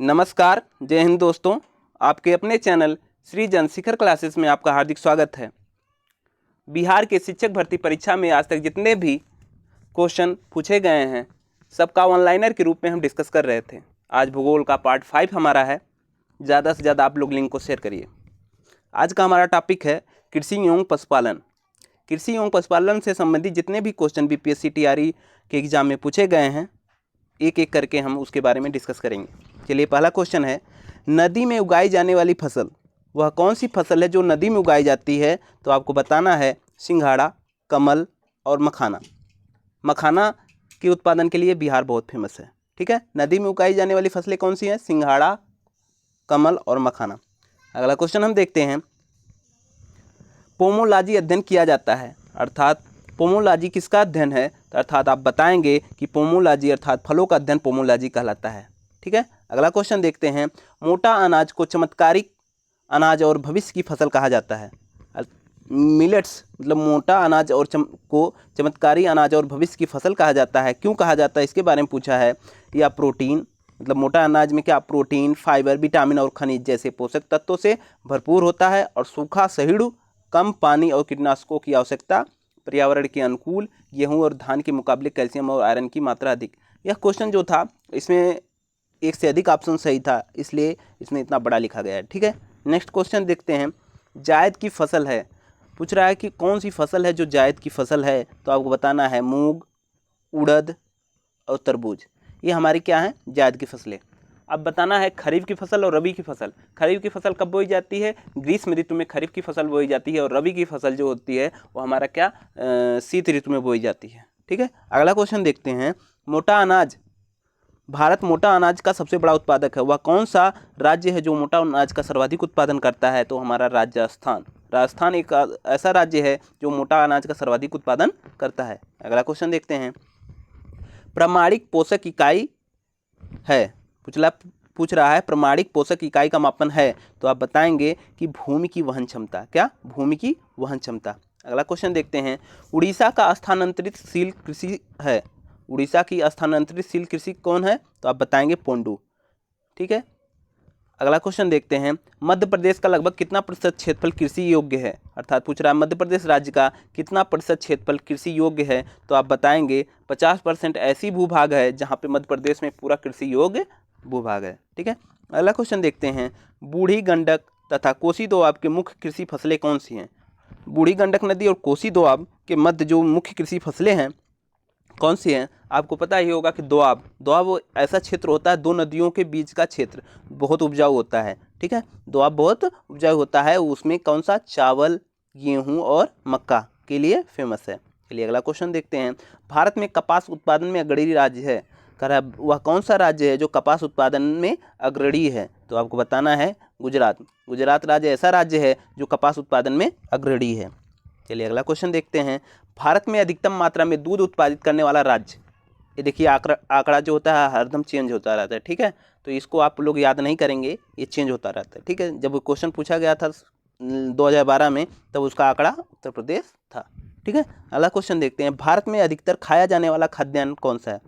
नमस्कार, जय हिंद दोस्तों। आपके अपने चैनल श्री जनशिखर क्लासेस में आपका हार्दिक स्वागत है। बिहार के शिक्षक भर्ती परीक्षा में आज तक जितने भी क्वेश्चन पूछे गए हैं सबका ऑनलाइनर के रूप में हम डिस्कस कर रहे थे। आज भूगोल का पार्ट 5 हमारा है। ज़्यादा से ज़्यादा आप लोग लिंक को शेयर करिए। आज का हमारा टॉपिक है कृषि एवं पशुपालन। कृषि एवं पशुपालन से संबंधित जितने भी क्वेश्चन बीपीएससी टीआरई के एग्जाम में पूछे गए हैं एक एक करके हम उसके बारे में डिस्कस करेंगे। चलिए, पहला क्वेश्चन है, नदी में उगाई जाने वाली फसल वह कौन सी फसल है जो नदी में उगाई जाती है? तो आपको बताना है सिंघाड़ा, कमल और मखाना। मखाना के उत्पादन के लिए बिहार बहुत फेमस है। ठीक है, नदी में उगाई जाने वाली फसलें कौन सी हैं? सिंघाड़ा, कमल और मखाना। अगला क्वेश्चन हम देखते हैं, पोमोलॉजी अध्ययन किया जाता है, अर्थात पोमोलॉजी किसका अध्ययन है? अर्थात आप बताएंगे कि पोमोलॉजी अर्थात फलों का अध्ययन पोमोलॉजी कहलाता है। ठीक है, अगला क्वेश्चन देखते हैं, मोटा अनाज को चमत्कारिक अनाज और भविष्य की फसल कहा जाता है। मिलेट्स मतलब मोटा अनाज और को चमत्कारी अनाज और भविष्य की फसल कहा जाता है। क्यों कहा जाता है इसके बारे में पूछा है। या प्रोटीन मतलब मोटा अनाज में क्या प्रोटीन, फाइबर, विटामिन और खनिज जैसे पोषक तत्वों से भरपूर होता है और सूखा, सहिष्णु, कम पानी और कीटनाशकों की आवश्यकता, पर्यावरण के अनुकूल, गेहूं और धान के मुकाबले कैल्शियम और आयरन की मात्रा अधिक। यह क्वेश्चन जो था इसमें एक से अधिक ऑप्शन सही था, इसलिए इसमें इतना बड़ा लिखा गया है। ठीक है, नेक्स्ट क्वेश्चन देखते हैं, जायद की फसल है। पूछ रहा है कि कौन सी फसल है जो जायद की फसल है? तो आपको बताना है मूंग, उड़द और तरबूज। ये हमारी क्या है? जायद की फसलें। अब बताना है खरीफ की फसल और रबी की फसल। खरीफ की फसल कब बोई जाती है? ग्रीष्म ऋतु में खरीफ की फसल बोई जाती है और रबी की फसल जो होती है वो हमारा क्या शीत ऋतु में बोई जाती है। ठीक है, अगला क्वेश्चन देखते हैं, मोटा अनाज, भारत मोटा अनाज का सबसे बड़ा उत्पादक है, वह कौन सा राज्य है जो मोटा अनाज का सर्वाधिक उत्पादन करता है? तो हमारा राजस्थान। राजस्थान एक ऐसा राज्य है जो मोटा अनाज का सर्वाधिक उत्पादन करता है। अगला क्वेश्चन देखते हैं, प्रमाणिक पोषक इकाई है। पूछ रहा है प्रमाणिक पोषक इकाई का मापन है, तो आप बताएंगे कि भूमि की वहन क्षमता। क्या? भूमि की वहन क्षमता। अगला क्वेश्चन देखते हैं, उड़ीसा का स्थानांतरितशील कृषि है। उड़ीसा की स्थानांतरितशील कृषि कौन है? तो आप बताएंगे पोंडू। ठीक है, अगला क्वेश्चन देखते हैं, मध्य प्रदेश का लगभग कितना प्रतिशत क्षेत्रफल कृषि योग्य है? अर्थात पूछ रहा है मध्य प्रदेश राज्य का कितना प्रतिशत क्षेत्रफल कृषि योग्य है? तो आप बताएंगे 50% ऐसी भूभाग है जहाँ पे मध्य प्रदेश में पूरा कृषि योग्य भूभाग है। ठीक है, अगला क्वेश्चन देखते हैं, बूढ़ी गंडक तथा कोसी दोआब के मुख्य कृषि फसलें कौन सी हैं? बूढ़ी गंडक नदी और कोसी दोआब के मध्य जो मुख्य कृषि फसलें हैं कौन सी हैं? आपको पता ही होगा कि दोआब वो ऐसा क्षेत्र होता है, दो नदियों के बीच का क्षेत्र बहुत उपजाऊ होता है। ठीक है, दोआब बहुत उपजाऊ होता है, उसमें कौन सा? चावल, गेहूं और मक्का के लिए फेमस है। चलिए अगला क्वेश्चन देखते हैं, भारत में कपास उत्पादन में अग्रणी राज्य है, कह रहा है वह कौन सा राज्य है जो कपास उत्पादन में अग्रणी है? तो आपको बताना है गुजरात। गुजरात राज्य ऐसा राज्य है जो कपास उत्पादन में अग्रणी है। चलिए अगला क्वेश्चन देखते हैं, भारत में अधिकतम मात्रा में दूध उत्पादित करने वाला राज्य। ये देखिए आंकड़ा जो होता है हरदम चेंज होता रहता है। ठीक है, तो इसको आप लोग याद नहीं करेंगे, ये चेंज होता रहता है। ठीक है, जब क्वेश्चन पूछा गया था 2012 में तब उसका आंकड़ा उत्तर प्रदेश था। ठीक है, अगला क्वेश्चन देखते हैं, भारत में अधिकतर खाया जाने वाला खाद्यान्न कौन सा है?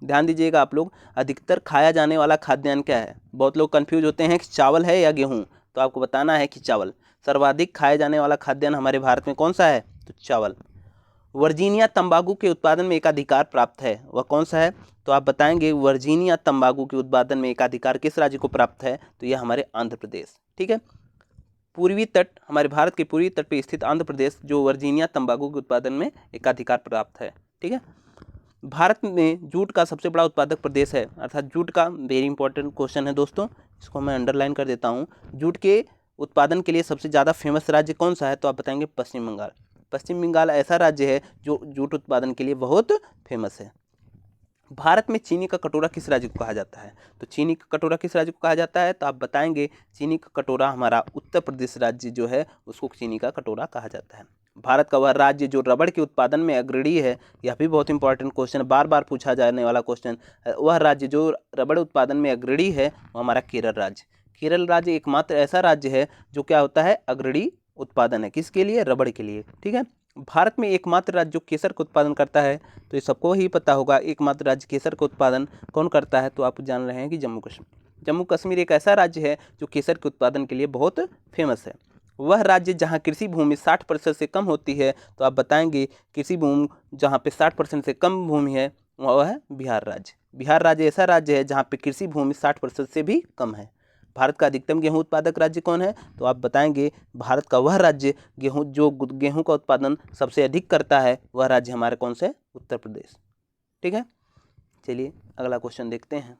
ध्यान दीजिएगा आप लोग, अधिकतर खाया जाने वाला खाद्यान्न क्या है? बहुत लोग कंफ्यूज होते हैं कि चावल है या गेहूँ, तो आपको बताना है कि चावल। सर्वाधिक खाए जाने वाला खाद्यान्न हमारे भारत में कौन सा है? तो चावल। वर्जीनिया तंबाकू के उत्पादन में एकाधिकार प्राप्त है, वह कौन सा है? तो आप बताएंगे वर्जीनिया तंबाकू के उत्पादन में एकाधिकार किस राज्य को प्राप्त है? तो यह हमारे आंध्र प्रदेश। ठीक है, पूर्वी तट, हमारे भारत के पूर्वी तट पर स्थित आंध्र प्रदेश जो वर्जीनिया तंबाकू के उत्पादन में एकाधिकार प्राप्त है। ठीक है, भारत में जूट का सबसे बड़ा उत्पादक प्रदेश है, अर्थात जूट का वेरी इंपॉर्टेंट क्वेश्चन है दोस्तों, इसको मैं अंडरलाइन कर देता हूँ। जूट के उत्पादन के लिए सबसे ज़्यादा फेमस राज्य कौन सा है? तो आप बताएंगे पश्चिम बंगाल। पश्चिम बंगाल ऐसा राज्य है जो जूट उत्पादन के लिए बहुत फेमस है। भारत में चीनी का कटोरा किस राज्य को कहा जाता है? तो चीनी का कटोरा किस राज्य को कहा जाता है? तो आप बताएंगे चीनी का कटोरा हमारा उत्तर प्रदेश राज्य जो है उसको चीनी का कटोरा कहा जाता है। भारत का वह राज्य जो रबड़ के उत्पादन में अग्रणी है, यह भी बहुत इंपॉर्टेंट क्वेश्चन, बार बार पूछा जाने वाला क्वेश्चन। वह राज्य जो रबड़ उत्पादन में अग्रणी है वो हमारा केरल राज्य। केरल राज्य एकमात्र ऐसा राज्य है जो क्या होता है? अग्रणी उत्पादन है, किसके लिए? रबड़ के लिए। ठीक है, भारत में एकमात्र राज्य जो केसर का उत्पादन करता है, तो ये सबको ही पता होगा एकमात्र राज्य केसर का उत्पादन कौन करता है? तो आप जान रहे हैं कि जम्मू कश्मीर। जम्मू कश्मीर एक ऐसा राज्य है जो केसर के उत्पादन के लिए बहुत फेमस है। वह राज्य जहाँ कृषि भूमि 60% से कम होती है, तो आप बताएंगे कृषि भूमि जहाँ पे 60% से कम भूमि है वह है बिहार राज्य। बिहार राज्य ऐसा राज्य है जहाँ पे कृषि भूमि 60% से भी कम है। भारत का अधिकतम गेहूं उत्पादक राज्य कौन है, तो आप बताएंगे भारत का वह राज्य गेहूं का उत्पादन सबसे अधिक करता है, वह राज्य हमारे कौन से, उत्तर प्रदेश। ठीक है, चलिए अगला क्वेश्चन देखते हैं।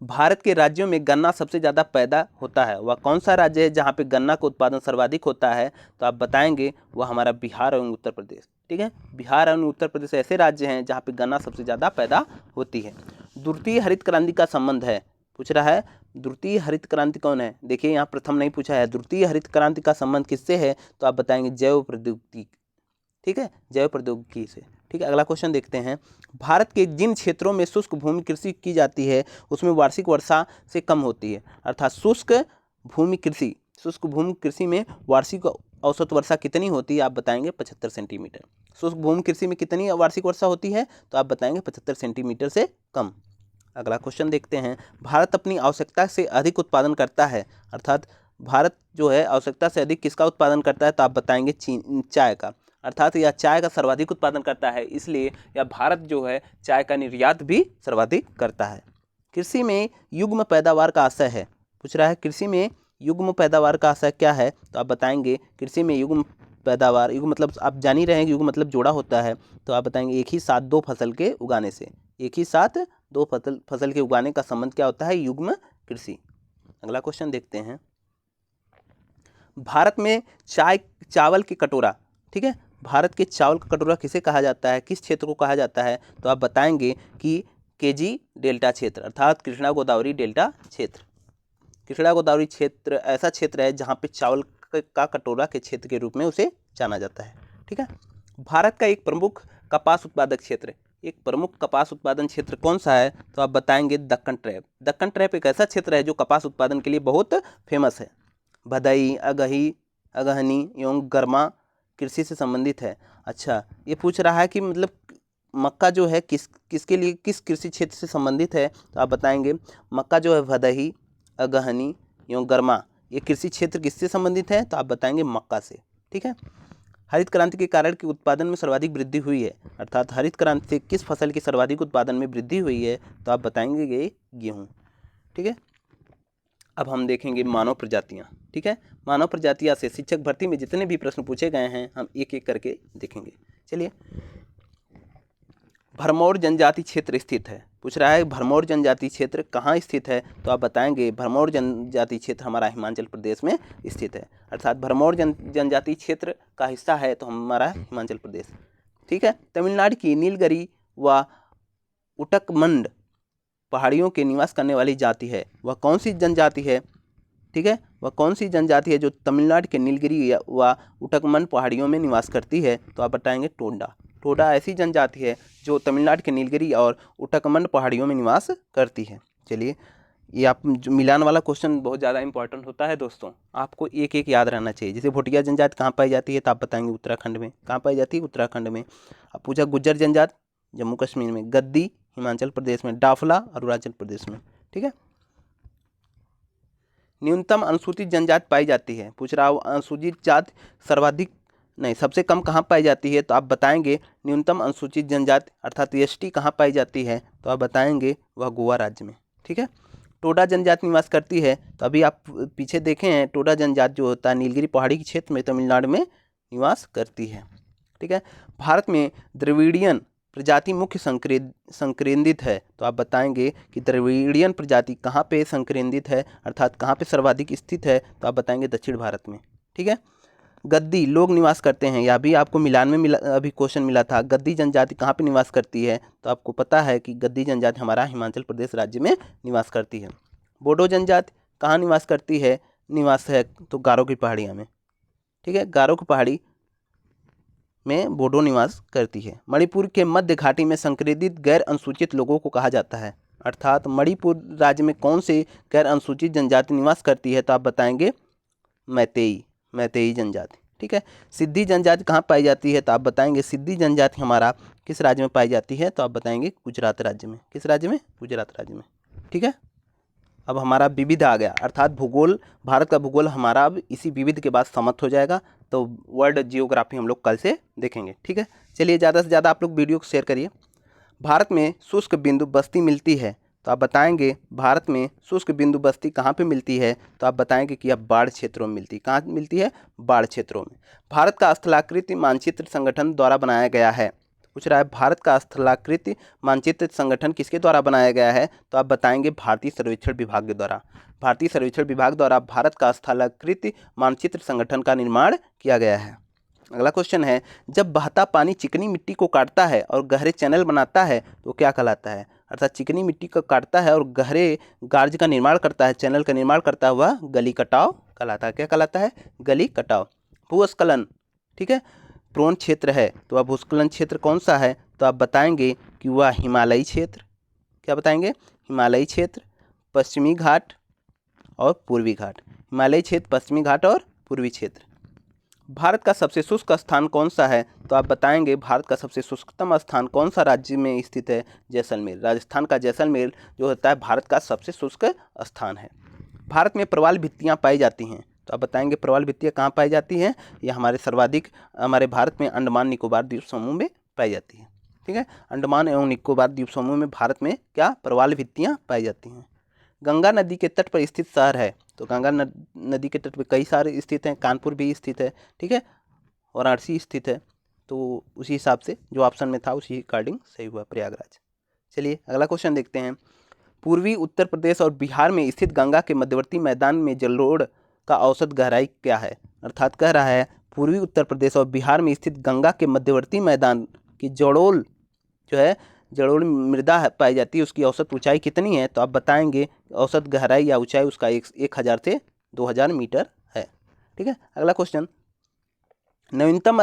भारत के राज्यों में गन्ना सबसे ज़्यादा पैदा होता है, वह कौन सा राज्य है जहाँ पे गन्ना का उत्पादन सर्वाधिक होता है, तो आप बताएंगे वह हमारा बिहार एवं उत्तर प्रदेश। ठीक है, बिहार एवं उत्तर प्रदेश ऐसे राज्य हैं जहाँ पे गन्ना सबसे ज़्यादा पैदा होती है। द्वितीय हरित क्रांति का संबंध है, पूछ रहा है द्वितीय हरित क्रांति कौन है। देखिए यहाँ प्रथम नहीं पूछा है, द्वितीय हरित क्रांति का संबंध किससे है, तो आप बताएंगे जैव प्रौद्योगिकी। ठीक है, जैव प्रौद्योगिकी से। ठीक है, अगला क्वेश्चन देखते हैं। भारत के जिन क्षेत्रों में शुष्क भूमि कृषि की जाती है उसमें वार्षिक वर्षा से कम होती है, अर्थात शुष्क भूमि कृषि में वार्षिक औसत वर्षा कितनी होती है, आप बताएंगे 75 सेंटीमीटर। शुष्क भूमि कृषि में कितनी वार्षिक वर्षा होती है, तो आप बताएंगे 75 सेंटीमीटर से कम। अगला क्वेश्चन देखते हैं। भारत अपनी आवश्यकता से अधिक उत्पादन करता है, अर्थात भारत जो है आवश्यकता से अधिक किसका उत्पादन करता है, तो आप बताएंगे चाय का, अर्थात यह चाय का सर्वाधिक उत्पादन करता है, इसलिए यह भारत जो है चाय का निर्यात भी सर्वाधिक करता है। कृषि में युग्म पैदावार का आशय है, पूछ रहा है कृषि में युग्म पैदावार का आशय क्या है, तो आप बताएंगे कृषि में युग्म पैदावार, युग्म मतलब आप जान ही रहे हैं युग्म मतलब जोड़ा होता है, तो आप बताएंगे एक ही साथ दो फसल के उगाने से, एक ही साथ दो फसल के उगाने का संबंध क्या होता है, युग्म कृषि। अगला क्वेश्चन देखते हैं। भारत में चावल की कटोरा, ठीक है, भारत के चावल का कटोरा किसे कहा जाता है, किस क्षेत्र को कहा जाता है, तो आप बताएंगे कि केजी डेल्टा क्षेत्र, अर्थात कृष्णा गोदावरी डेल्टा क्षेत्र। कृष्णा गोदावरी क्षेत्र ऐसा क्षेत्र है जहाँ पे चावल का कटोरा के क्षेत्र के रूप में उसे जाना जाता है। ठीक है, भारत का एक प्रमुख कपास उत्पादक क्षेत्र, एक प्रमुख कपास उत्पादन क्षेत्र कौन सा है, तो आप बताएंगे दक्कन ट्रैप। दक्कन ट्रैप एक ऐसा क्षेत्र है जो कपास उत्पादन के लिए बहुत फेमस है। भदई, अगहनी एवं गरमा कृषि से संबंधित है। अच्छा, ये पूछ रहा है कि मतलब मक्का जो है किसके लिए, किस कृषि क्षेत्र से संबंधित है, तो आप बताएंगे मक्का जो है भदई, अगहनी एवं गरमा, ये कृषि क्षेत्र किससे संबंधित है, तो आप बताएंगे मक्का से। ठीक है, हरित क्रांति के कारण के उत्पादन में सर्वाधिक वृद्धि हुई है, अर्थात हरित क्रांति से किस फसल की सर्वाधिक उत्पादन में वृद्धि हुई है, तो आप बताएंगे ये गेहूँ। ठीक है, अब हम देखेंगे मानव प्रजातियाँ। ठीक है, मानव प्रजातियाँ से शिक्षक भर्ती में जितने भी प्रश्न पूछे गए हैं हम एक एक करके देखेंगे। चलिए, भरमौर जनजाति क्षेत्र स्थित है, पूछ रहा है भरमौर जनजाति क्षेत्र कहाँ स्थित है, तो आप बताएंगे भरमौर जनजाति क्षेत्र हमारा हिमाचल प्रदेश में स्थित है, अर्थात भरमौर जनजाति क्षेत्र का हिस्सा है तो हमारा हिमाचल प्रदेश। ठीक है, तमिलनाडु की नीलगिरी व उटकमंड पहाड़ियों के निवास करने वाली जाति है, वह कौन सी जनजाति है। ठीक है, वह कौन सी जनजाति है जो तमिलनाडु के नीलगिरी व उटकमंड पहाड़ियों में निवास करती है, तो आप बताएंगे टोडा। टोडा ऐसी जनजाति है जो तमिलनाडु के नीलगिरी और उटकमंड पहाड़ियों में निवास करती है। चलिए, ये आप जो मिलान वाला क्वेश्चन बहुत ज़्यादा इंपॉर्टेंट होता है दोस्तों, आपको एक एक याद रहना चाहिए। जैसे भोटिया जनजाति कहाँ पाई जाती है, तो आप बताएंगे उत्तराखंड में। कहाँ पाई जाती है, उत्तराखंड में। अब पूछा गुज्जर जनजाति जम्मू कश्मीर में, गद्दी हिमाचल प्रदेश में, डाफला अरुणाचल प्रदेश में। ठीक है, न्यूनतम अनुसूचित जनजाति पाई जाती है, पूछ रहा हूँ अनुसूचित जाति सर्वाधिक नहीं सबसे कम कहाँ पाई जाती है, तो आप बताएंगे न्यूनतम अनुसूचित जनजाति अर्थात एसटी कहाँ पाई जाती है, तो आप बताएंगे वह गोवा राज्य में। ठीक है, टोडा जनजाति निवास करती है, तो अभी आप पीछे देखे हैं टोडा जनजाति जो होता है नीलगिरी पहाड़ी के क्षेत्र में तमिलनाडु में निवास करती है। ठीक है, भारत में द्रविड़ियन प्रजाति मुख्य संकेंद्रित है, तो आप बताएंगे कि द्रविड़ियन प्रजाति कहाँ पे संकेंद्रित है, अर्थात कहाँ पे सर्वाधिक स्थित है, तो आप बताएंगे दक्षिण भारत में। ठीक है, गद्दी लोग निवास करते हैं, यह भी आपको मिलान में मिला, अभी क्वेश्चन मिला था, गद्दी जनजाति कहाँ पे निवास करती है, तो आपको पता है कि गद्दी जनजाति हमारा हिमाचल प्रदेश राज्य में निवास करती है। बोडो जनजाति कहाँ निवास करती है, निवास है तो गारो की पहाड़ियाँ में। ठीक है, गारो की पहाड़ी में बोडो निवास करती है। मणिपुर के मध्य घाटी में संकेंद्रित गैर अनुसूचित लोगों को कहा जाता है, अर्थात मणिपुर राज्य में कौन से गैर अनुसूचित जनजाति निवास करती है, तो आप बताएंगे मैतेई जनजाति। ठीक है, सिद्धी जनजाति कहाँ पाई जाती है, तो आप बताएंगे सिद्धी जनजाति हमारा किस राज्य में पाई जाती है, तो आप बताएंगे गुजरात राज्य में। किस राज्य में, गुजरात राज्य में। ठीक है, अब हमारा विविध आ गया, अर्थात भूगोल, भारत का भूगोल हमारा अब इसी विविध के बाद समाप्त हो जाएगा। तो वर्ल्ड जियोग्राफी हम लोग कल से देखेंगे, ठीक है। चलिए ज़्यादा से ज़्यादा आप लोग वीडियो को शेयर करिए। भारत में शुष्क बिंदु बस्ती मिलती है, तो आप बताएंगे भारत में शुष्क बिंदु बस्ती कहाँ पे मिलती है, तो आप बताएंगे कि यह बाढ़ क्षेत्रों में मिलती है। कहाँ मिलती है? बाढ़ क्षेत्रों में। भारत का स्थलाकृति मानचित्र संगठन द्वारा बनाया गया है। पूछ रहा है भारत का स्थलाकृति मानचित्र संगठन किसके द्वारा बनाया गया है, तो आप बताएंगे भारतीय सर्वेक्षण विभाग के द्वारा। भारतीय सर्वेक्षण विभाग द्वारा भारत का स्थलाकृति मानचित्र संगठन का निर्माण किया गया है। अगला क्वेश्चन है, जब बहता पानी चिकनी मिट्टी को काटता है और गहरे चैनल बनाता है तो क्या कहलाता है? अर्थात चिकनी मिट्टी को काटता है और गहरे गार्ज का निर्माण करता है, चैनल का निर्माण करता हुआ गली कटाव कहलाता है। क्या कहलाता है? गली कटाव। भूस्खलन, ठीक है, प्रोन क्षेत्र है, तो अब भूस्खलन क्षेत्र कौन सा है, तो आप बताएंगे कि वह हिमालयी क्षेत्र। क्या बताएंगे? हिमालयी क्षेत्र, पश्चिमी घाट और पूर्वी घाट। हिमालयी क्षेत्र, पश्चिमी घाट और पूर्वी क्षेत्र। भारत का सबसे शुष्क स्थान कौन सा है, तो आप बताएंगे भारत का सबसे शुष्कतम स्थान कौन सा राज्य में स्थित है? जैसलमेर। राजस्थान का जैसलमेर जो होता है भारत का सबसे शुष्क स्थान है। भारत में प्रवाल भित्तियाँ पाई जाती हैं, तो आप बताएंगे प्रवाल भित्तियाँ कहाँ पाई जाती हैं? यह हमारे भारत में अंडमान निकोबार द्वीप समूह में पाई जाती है, ठीक है। अंडमान एवं निकोबार द्वीप समूह में भारत में क्या प्रवाल भित्तियाँ पाई जाती हैं। गंगा नदी के तट पर स्थित शहर है, तो गंगा नदी के तट पर कई शहर स्थित हैं, कानपुर भी स्थित है, ठीक है, वाराणसी स्थित है। तो उसी हिसाब से जो ऑप्शन में था उसी अकॉर्डिंग सही हुआ प्रयागराज। चलिए अगला क्वेश्चन देखते हैं। पूर्वी उत्तर प्रदेश और बिहार में स्थित गंगा के मध्यवर्ती मैदान में जलोढ़ का औसत गहराई क्या है? अर्थात कह रहा है पूर्वी उत्तर प्रदेश और बिहार में स्थित गंगा के मध्यवर्ती मैदान की जलोढ़ जो है, जलोढ़ मृदा पाई जाती है, उसकी औसत ऊंचाई कितनी है, तो आप बताएंगे औसत गहराई या ऊंचाई उसका 1000 से 2000 मीटर है, ठीक है। अगला क्वेश्चन, नवीनतम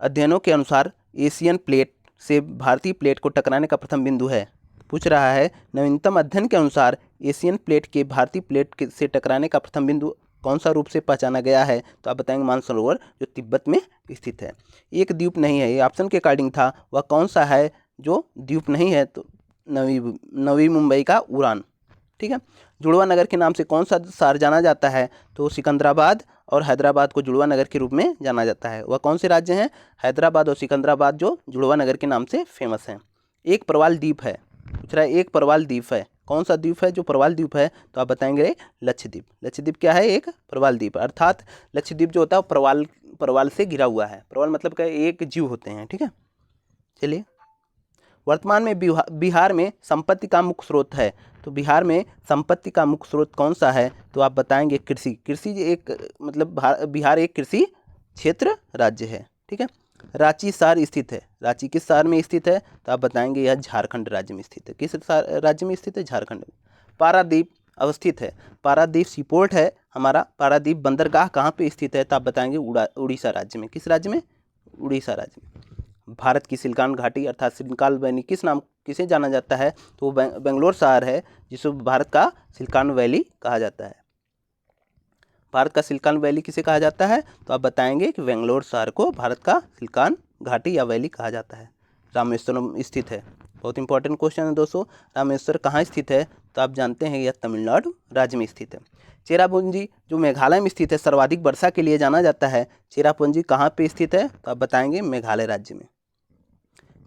अध्ययनों के अनुसार एशियन प्लेट से भारतीय प्लेट को टकराने का प्रथम बिंदु है। पूछ रहा है नवीनतम अध्ययन के अनुसार एशियन प्लेट के भारतीय प्लेट से टकराने का प्रथम बिंदु कौन सा रूप से पहचाना गया है, तो आप बताएंगे मानसरोवर जो तिब्बत में स्थित है। एक द्वीप नहीं है, ये ऑप्शन के अकॉर्डिंग था, वह कौन सा है जो द्वीप नहीं है, तो नवी मुंबई का उड़ान, ठीक है। जुड़वा नगर के नाम से कौन सा शहर जाना जाता है, तो सिकंदराबाद और हैदराबाद को जुड़वा नगर के रूप में जाना जाता है। वह कौन से राज्य हैं? हैदराबाद और सिकंदराबाद जो जुड़वा नगर के नाम से फेमस हैं। एक प्रवाल द्वीप है, पूछ रहा है एक प्रवाल द्वीप है, कौन सा द्वीप है जो प्रवाल द्वीप है, तो आप बताएंगे लक्षद्वीप। लक्षद्वीप क्या है? एक प्रवाल द्वीप, अर्थात लक्षद्वीप जो होता है वो प्रवाल से घिरा हुआ है। प्रवाल मतलब क्या? एक जीव होते हैं, ठीक है। चलिए, वर्तमान में बिहार में संपत्ति का मुख्य स्रोत है, तो बिहार में संपत्ति का मुख्य स्रोत कौन सा है, तो आप बताएंगे कृषि। कृषि एक मतलब बिहार एक कृषि क्षेत्र राज्य है, ठीक है। रांची शहर स्थित है, रांची किस शहर में स्थित है, तो आप बताएंगे यह झारखंड राज्य में स्थित है। किस राज्य में स्थित है? झारखंड में। पारादीप अवस्थित है, पारादीप सीपोर्ट है हमारा। पारादीप बंदरगाह कहाँ पे स्थित है, तो आप बताएंगे उड़ीसा राज्य में। किस राज्य में? उड़ीसा राज्य में। भारत की सिलिकॉन घाटी अर्थात सिलिकॉन वैली किसे जाना जाता है, तो बेंगलोर शहर है जिसे भारत का सिलिकॉन वैली कहा जाता है। भारत का सिलिकॉन वैली किसे कहा जाता है, तो आप बताएंगे कि बेंगलोर शहर को भारत का सिलिकॉन घाटी या वैली कहा जाता है। रामेश्वरम स्थित है, बहुत इंपॉर्टेंट क्वेश्चन है दोस्तों। रामेश्वर कहाँ स्थित है, तो आप जानते हैं यह तमिलनाडु राज्य में स्थित है। चेरापूंजी जो मेघालय में स्थित है, सर्वाधिक वर्षा के लिए जाना जाता है। चेरापूंजी कहाँ पे स्थित है, तो आप बताएंगे मेघालय राज्य में।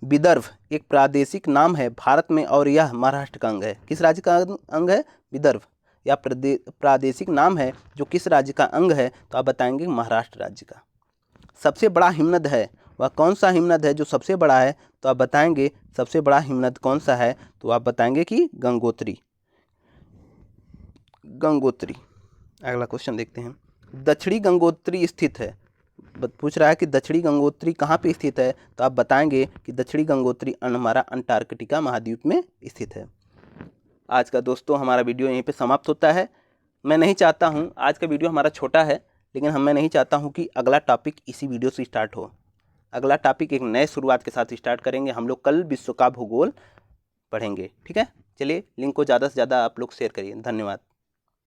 विदर्भ एक प्रादेशिक नाम है भारत में और यह महाराष्ट्र का अंग है। किस राज्य का अंग है? विदर्भ। या प्रादेशिक नाम है जो किस राज्य का अंग है, तो आप बताएंगे महाराष्ट्र राज्य का। सबसे बड़ा हिमनद है, वह कौन सा हिमनद है जो सबसे बड़ा है, तो आप बताएंगे सबसे बड़ा हिमनद कौन सा है, तो आप बताएंगे कि गंगोत्री। गंगोत्री। अगला क्वेश्चन देखते हैं। दक्षिणी गंगोत्री स्थित है, पूछ रहा है कि दक्षिणी गंगोत्री कहाँ पे स्थित है, तो आप बताएंगे कि दक्षिणी गंगोत्री हमारा अंटार्कटिका महाद्वीप में स्थित है। आज का दोस्तों हमारा वीडियो यहीं पे समाप्त होता है। मैं नहीं चाहता हूँ, आज का वीडियो हमारा छोटा है, लेकिन मैं नहीं चाहता हूँ कि अगला टॉपिक इसी वीडियो से स्टार्ट हो। अगला टॉपिक एक नए शुरुआत के साथ स्टार्ट करेंगे। हम लोग कल विश्व का भूगोल पढ़ेंगे, ठीक है। चलिए लिंक को ज़्यादा से ज़्यादा आप लोग शेयर करिए। धन्यवाद।